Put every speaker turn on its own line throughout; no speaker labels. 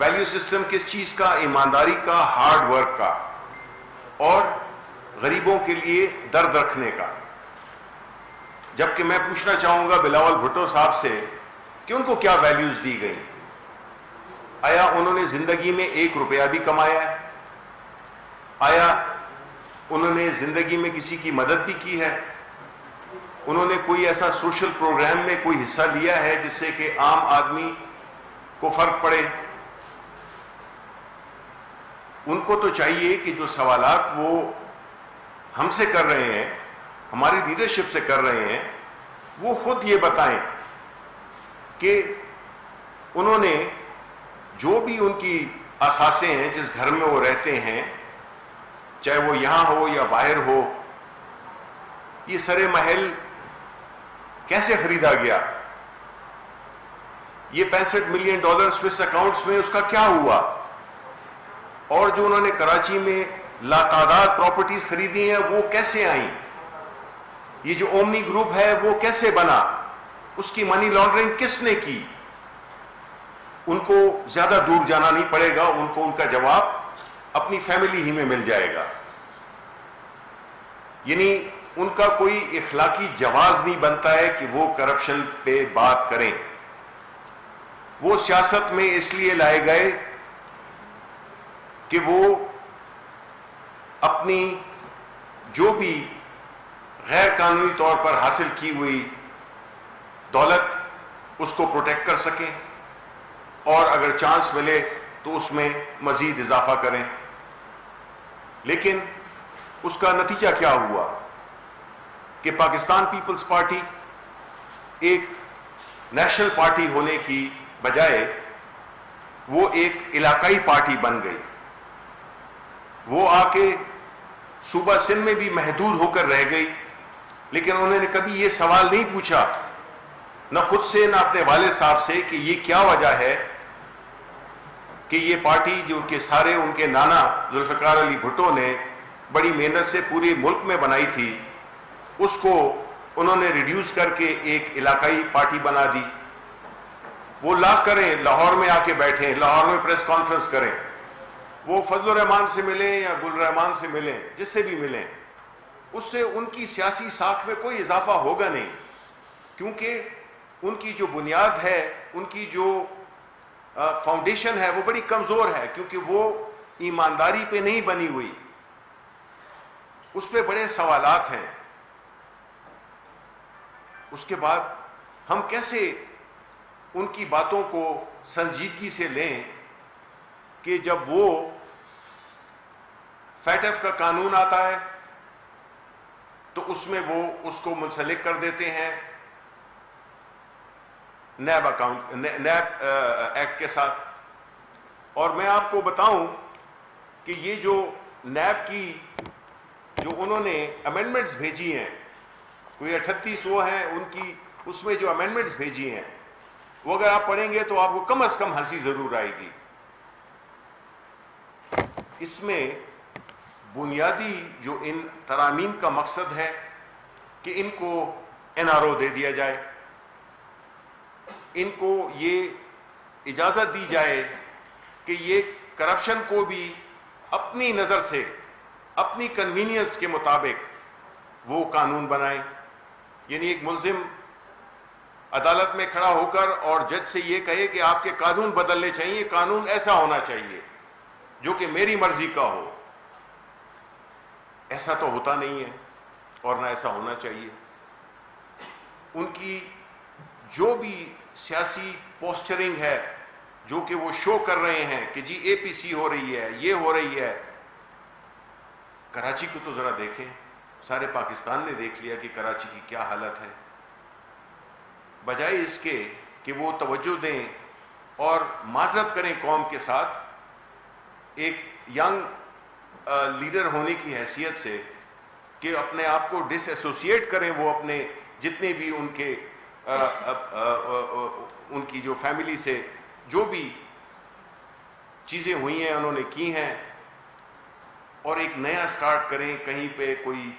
Value system کس چیز کا؟ ایمانداری کا، ہارڈ ورک کا، اور غریبوں کے لیے درد رکھنے کا. جبکہ میں پوچھنا چاہوں گا بلاول بھٹو صاحب سے کہ ان کو کیا ویلیوز دی گئی؟ آیا انہوں نے زندگی میں 1 روپیہ بھی کمایا ہے؟ آیا انہوں نے زندگی میں کسی کی مدد بھی کی ہے؟ انہوں نے کوئی ایسا سوشل پروگرام میں کوئی حصہ لیا ہے جس سے کہ عام آدمی کو فرق پڑے؟ ان کو تو چاہیے کہ جو سوالات وہ ہم سے کر رہے ہیں، ہماری لیڈرشپ سے کر رہے ہیں، وہ خود یہ بتائیں کہ انہوں نے جو بھی ان کی اثاثے ہیں جس گھر میں وہ رہتے ہیں، چاہے وہ یہاں ہو یا باہر ہو، یہ سرے محل کیسے خریدا گیا؟ یہ $65 ملین سوئس اکاؤنٹس میں اس کا کیا ہوا؟ اور جو انہوں نے کراچی میں لاتعداد پراپرٹیز خریدی ہیں وہ کیسے آئیں؟ یہ جو اومنی گروپ ہے وہ کیسے بنا؟ اس کی منی لانڈرنگ کس نے کی؟ ان کو زیادہ دور جانا نہیں پڑے گا، ان کو ان کا جواب اپنی فیملی ہی میں مل جائے گا. یعنی ان کا کوئی اخلاقی جواز نہیں بنتا ہے کہ وہ کرپشن پہ بات کریں. وہ سیاست میں اس لیے لائے گئے کہ وہ اپنی جو بھی غیر قانونی طور پر حاصل کی ہوئی دولت اس کو پروٹیکٹ کر سکیں، اور اگر چانس ملے تو اس میں مزید اضافہ کریں. لیکن اس کا نتیجہ کیا ہوا کہ پاکستان پیپلز پارٹی ایک نیشنل پارٹی ہونے کی بجائے وہ ایک علاقائی پارٹی بن گئی. وہ آ کے صوبہ سندھ میں بھی محدود ہو کر رہ گئی، لیکن انہوں نے کبھی یہ سوال نہیں پوچھا، نہ خود سے نہ اپنے والد صاحب سے، کہ یہ کیا وجہ ہے کہ یہ پارٹی جو کہ سارے ان کے نانا ذوالفقار علی بھٹو نے بڑی محنت سے پورے ملک میں بنائی تھی، اس کو انہوں نے ریڈیوس کر کے ایک علاقائی پارٹی بنا دی. وہ لا کریں لاہور میں آ کے بیٹھیں، لاہور میں پریس کانفرنس کریں، وہ فضل الرحمان سے ملیں یا گل رحمان سے ملیں، جس سے بھی ملیں، اس سے ان کی سیاسی ساکھ میں کوئی اضافہ ہوگا نہیں، کیونکہ ان کی جو بنیاد ہے، ان کی جو فاؤنڈیشن ہے وہ بڑی کمزور ہے، کیونکہ وہ ایمانداری پہ نہیں بنی ہوئی. اس پہ بڑے سوالات ہیں. اس کے بعد ہم کیسے ان کی باتوں کو سنجیدگی سے لیں کہ جب وہ فیٹ ایف کا قانون آتا ہے تو اس میں وہ اس کو منسلک کر دیتے ہیں نیب ایکٹ کے ساتھ. اور میں آپ کو بتاؤں کہ یہ جو نیب کی جو انہوں نے امینڈمنٹس بھیجی ہیں، کوئی 38 وہ ہیں ان کی، اس میں جو امینڈمنٹس بھیجی ہیں وہ اگر آپ پڑھیں گے تو آپ کو کم از کم ہنسی ضرور آئے گی. اس میں بنیادی جو ان ترامیم کا مقصد ہے کہ ان کو NRO دے دیا جائے، ان کو یہ اجازت دی جائے کہ یہ کرپشن کو بھی اپنی نظر سے، اپنی کنوینئنس کے مطابق وہ قانون بنائیں. یعنی ایک ملزم عدالت میں کھڑا ہو کر اور جج سے یہ کہے کہ آپ کے قانون بدلنے چاہیے، قانون ایسا ہونا چاہیے جو کہ میری مرضی کا ہو. ایسا تو ہوتا نہیں ہے اور نہ ایسا ہونا چاہیے. ان کی جو بھی سیاسی پوسچرنگ ہے، جو کہ وہ شو کر رہے ہیں کہ جی APC ہو رہی ہے، یہ ہو رہی ہے. کراچی کو تو ذرا دیکھیں، سارے پاکستان نے دیکھ لیا کہ کراچی کی کیا حالت ہے. بجائے اس کے کہ وہ توجہ دیں اور معذرت کریں قوم کے ساتھ، ایک ینگ لیڈر ہونے کی حیثیت سے، کہ اپنے آپ کو ڈس ایسوسیٹ کریں وہ اپنے جتنے بھی ان کے ان کی جو فیملی سے جو بھی چیزیں ہوئی ہیں انہوں نے کی ہیں، اور ایک نیا سٹارٹ کریں، کہیں پہ کوئی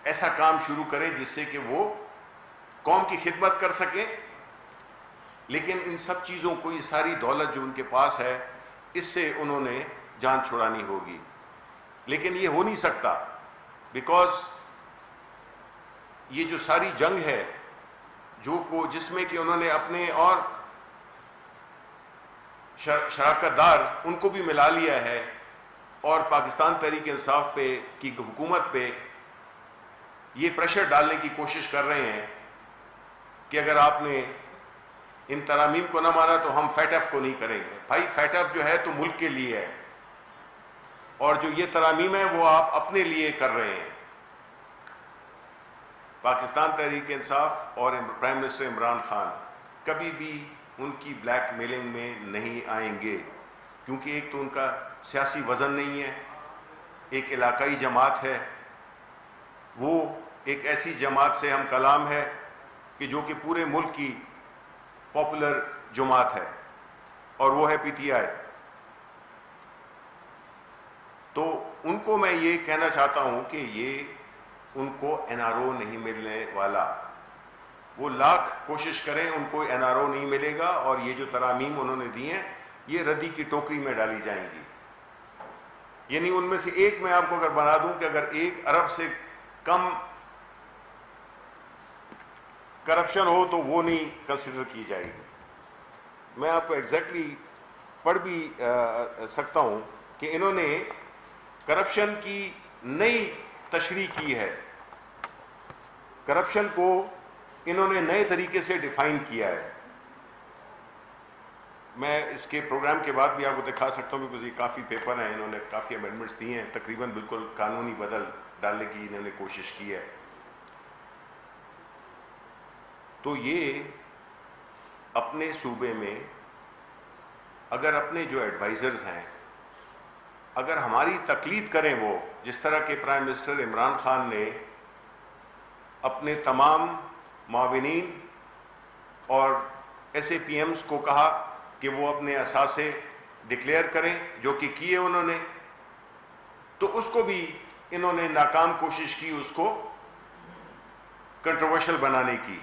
ایسا کام شروع کریں جس سے کہ وہ قوم کی خدمت کر سکیں. لیکن ان سب چیزوں کو, یہ ساری دولت جو ان کے پاس ہے, اس سے انہوں نے جان چھڑانی ہوگی. لیکن یہ ہو نہیں سکتا, بیکاز یہ جو ساری جنگ ہے جس میں کہ انہوں نے اپنے اور شراکت دار ان کو بھی ملا لیا ہے, اور پاکستان تحریک انصاف پہ کی حکومت پہ یہ پریشر ڈالنے کی کوشش کر رہے ہیں کہ اگر آپ نے ان ترامیم کو نہ مانا تو ہم فیٹ ایف کو نہیں کریں گے. بھائی فیٹ ایف جو ہے تو ملک کے لیے ہے, اور جو یہ ترامیم ہے وہ آپ اپنے لیے کر رہے ہیں. پاکستان تحریک انصاف اور پرائم منسٹر عمران خان کبھی بھی ان کی بلیک میلنگ میں نہیں آئیں گے, کیونکہ ایک تو ان کا سیاسی وزن نہیں ہے, ایک علاقائی جماعت ہے, وہ ایک ایسی جماعت سے ہم کلام ہے کہ جو کہ پورے ملک کی پاپولر جماعت ہے, اور وہ ہے پی ٹی آئی. تو ان کو میں یہ کہنا چاہتا ہوں کہ یہ ان کو این آر او نہیں ملنے والا. وہ لاکھ کوشش کریں ان کو این آر او نہیں ملے گا, اور یہ جو ترامیم انہوں نے دی ہیں یہ ردی کی ٹوکری میں ڈالی جائیں گی. یعنی ان میں سے ایک میں آپ کو اگر بنا دوں کہ اگر 1 ارب سے کم کرپشن ہو تو وہ نہیں کنسیڈر کی جائے گی. میں آپ کو ایگزیکٹلی پڑھ بھی سکتا ہوں کہ انہوں نے کرپشن کی نئی تشریح کی ہے, کرپشن کو انہوں نے نئے طریقے سے ڈیفائن کیا ہے. میں اس کے پروگرام کے بعد بھی آپ کو دکھا سکتا ہوں, کیونکہ یہ کافی پیپر ہیں, انہوں نے کافی امینڈمنٹس دیے ہیں, تقریباً بالکل قانونی بدل ڈالنے کی انہوں نے کوشش کی ہے. تو یہ اپنے صوبے میں اگر اپنے جو ایڈوائزرز ہیں اگر ہماری تقلید کریں, وہ جس طرح کے پرائم منسٹر عمران خان نے اپنے تمام معاونین اور ایس اے پی ایمز کو کہا کہ وہ اپنے اثاثے ڈکلیئر کریں, جو کہ کیے انہوں نے, تو اس کو بھی انہوں نے ناکام کوشش کی اس کو کنٹروورشل بنانے کی.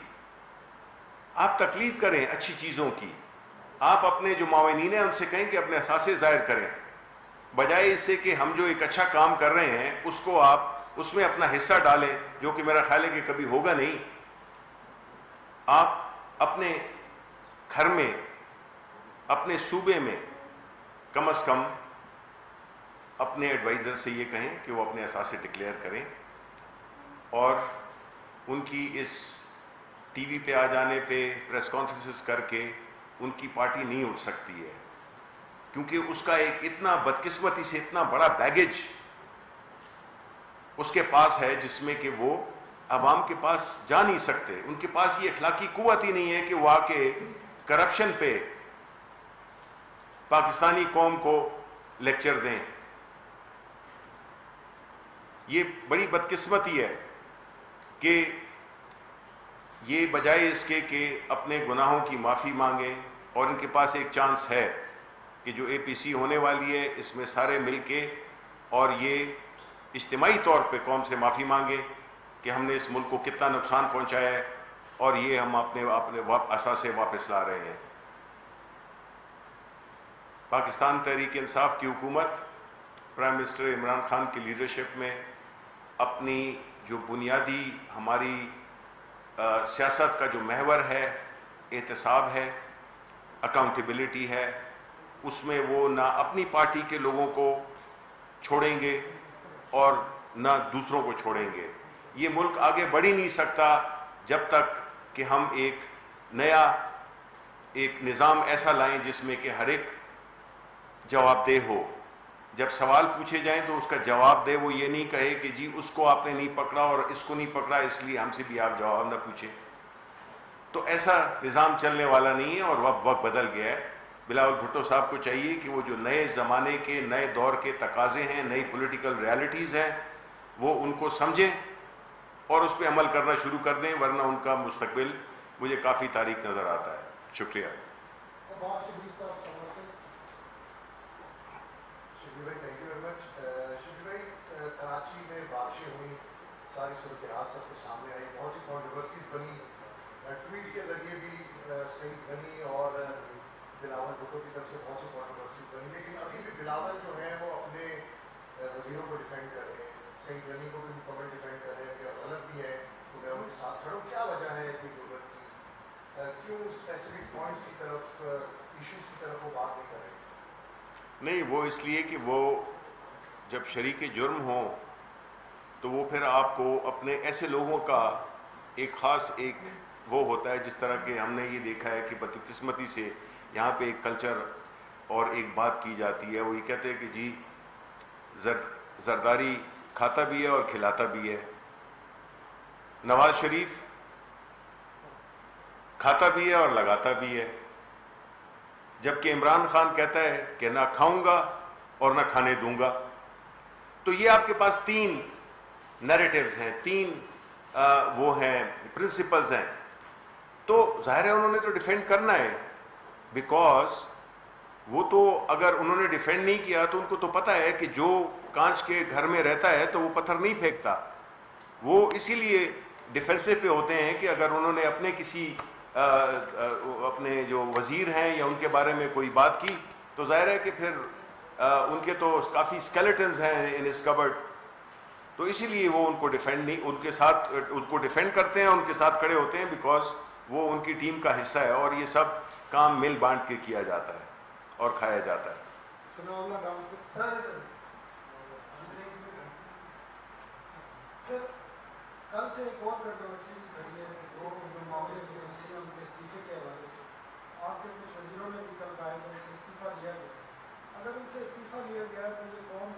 آپ تقلید کریں اچھی چیزوں کی, آپ اپنے جو معاونین ہیں ان سے کہیں کہ اپنے اثاثے ظاہر کریں, بجائے اس سے کہ ہم جو ایک اچھا کام کر رہے ہیں اس کو آپ اس میں اپنا حصہ ڈالیں, جو کہ میرا خیال ہے کہ کبھی ہوگا نہیں. آپ اپنے گھر میں اپنے صوبے میں کم از کم اپنے ایڈوائزر سے یہ کہیں کہ وہ اپنے اثاثے ڈکلیئر کریں, اور ان کی اس ٹی وی پہ آ جانے پہ پریس کانفرنسز کر کے ان کی پارٹی نہیں اٹھ سکتی ہے, کیونکہ اس کا ایک اتنا بدقسمتی سے اتنا بڑا بیگیج اس کے پاس ہے جس میں کہ وہ عوام کے پاس جا نہیں سکتے. ان کے پاس یہ اخلاقی قوت ہی نہیں ہے کہ وہ آ کے کرپشن پہ پاکستانی قوم کو لیکچر دیں. یہ بڑی بدقسمتی ہے کہ یہ بجائے اس کے کہ اپنے گناہوں کی معافی مانگیں, اور ان کے پاس ایک چانس ہے کہ جو اے پی سی ہونے والی ہے اس میں سارے مل کے اور یہ اجتماعی طور پہ قوم سے معافی مانگے کہ ہم نے اس ملک کو کتنا نقصان پہنچایا ہے, اور یہ ہم اپنے اثاثے واپس لا رہے ہیں. پاکستان تحریک انصاف کی حکومت پرائم منسٹر عمران خان کی لیڈرشپ میں اپنی جو بنیادی ہماری سیاست کا جو محور ہے, احتساب ہے, اکاؤنٹیبلٹی ہے, اس میں وہ نہ اپنی پارٹی کے لوگوں کو چھوڑیں گے اور نہ دوسروں کو چھوڑیں گے. یہ ملک آگے بڑھ ہی نہیں سکتا جب تک کہ ہم ایک نیا ایک نظام ایسا لائیں جس میں کہ ہر ایک جواب دہ ہو. جب سوال پوچھے جائیں تو اس کا جواب دے, وہ یہ نہیں کہے کہ جی اس کو آپ نے نہیں پکڑا اور اس کو نہیں پکڑا اس لیے ہم سے بھی آپ جواب نہ پوچھیں. تو ایسا نظام چلنے والا نہیں ہے, اور وقت بدل گیا ہے. بلاول بھٹو صاحب کو چاہیے کہ وہ جو نئے زمانے کے نئے دور کے تقاضے ہیں, نئی پولیٹیکل ریالٹیز ہیں, وہ ان کو سمجھیں اور اس پہ عمل کرنا شروع کر دیں, ورنہ ان کا مستقبل مجھے کافی تاریک نظر آتا ہے. شکریہ.
کراچی میں بارشیں ہوئی, ساری صورتحال سب کے سامنے آئی, بہت سی کانٹروورسیز بنی, ٹویٹ کے ذریعے بھی سعید غنی اور بلاول بھٹو کی طرف سے بہت سی کنٹروورسی بنی، لیکن ابھی بھی بلاول جو ہے وہ اپنے وزیروں کو ڈیفینڈ کر رہے ہیں، سعید غنی کو بھی مکمل ڈیفینڈ کر رہے ہیں کہ غلط بھی ہے تو میں ان کے ساتھ کھڑا ہوں. کیا وجہ ہے اتنی غربت کی؟ کیوں اسپیسیفک پوائنٹس کی طرف، ایشوز کی طرف وہ بات نہیں کر رہے؟
نہیں، وہ اس لیے کہ وہ جب شریک جرم ہوں تو وہ پھر آپ کو اپنے ایسے لوگوں کا ایک خاص ایک وہ ہوتا ہے، جس طرح کہ ہم نے یہ دیکھا ہے کہ بدقسمتی سے یہاں پہ ایک کلچر اور ایک بات کی جاتی ہے، وہ یہ کہتے ہیں کہ جی زرداری کھاتا بھی ہے اور کھلاتا بھی ہے. نواز شریف کھاتا بھی ہے اور لگاتا بھی ہے، جبکہ عمران خان کہتا ہے کہ نہ کھاؤں گا اور نہ کھانے دوں گا. تو یہ آپ کے پاس تین نیریٹیوز ہیں، تین وہ ہیں پرنسپلز ہیں. تو ظاہر ہے انہوں نے تو ڈیفینڈ کرنا ہے، بیکاز وہ تو اگر انہوں نے ڈیفینڈ نہیں کیا تو ان کو تو پتہ ہے کہ جو کانچ کے گھر میں رہتا ہے تو وہ پتھر نہیں پھینکتا. وہ اسی لیے ڈیفینسو پہ ہوتے ہیں کہ اگر انہوں نے اپنے کسی اپنے جو وزیر ہیں یا ان کے بارے میں کوئی بات کی تو ظاہر ہے کہ پھر ان کے تو کافی اسکیلیٹنز ہیں ان اس کبرڈ. تو اسی لیے وہ ان کو ڈیفینڈ نہیں، ان کے ساتھ ان کو ڈیفینڈ کرتے ہیں، ان کے ساتھ کھڑے ہوتے ہیں، بیکاز وہ ان کی ٹیم کا حصہ ہے اور یہ سب کام مل بانٹ کے کیا جاتا ہے اور کھایا جاتا ہے.
سر کل سے ایک اور کنٹروورسی کھڑی ہے، دو معاملے جو ہیں ان کے استعفے کے حوالے سے. آپ کے کچھ وزیروں نے بھی کل کہا ہے کہ ان سے استعفیٰ لیا گیا. اگر ان سے استعفیٰ لیا گیا تو یہ کون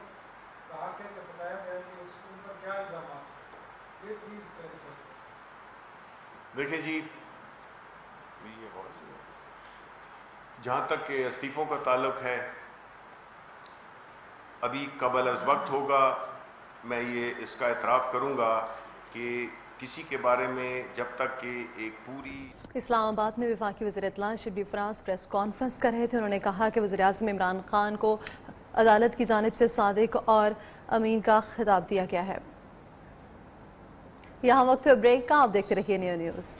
کہا کہ بتایا جائے کہ ان پر کیا الزامات ہیں، یہ پلیز کلیریفائی.
دیکھیں جی، جہاں تک کہ استعفوں کا تعلق ہے، ابھی قبل از وقت ہوگا میں یہ اس کا اعتراف کروں گا کہ کسی کے بارے میں جب تک کہ ایک پوری
اسلام آباد میں وفاقی وزیر اطلاع شبلی فراز پریس کانفرنس کر رہے تھے. انہوں نے کہا کہ وزیر اعظم عمران خان کو عدالت کی جانب سے صادق اور امین کا خطاب دیا گیا ہے. یہاں وقت ہے بریک کا، آپ دیکھتے رہیے نیو نیوز.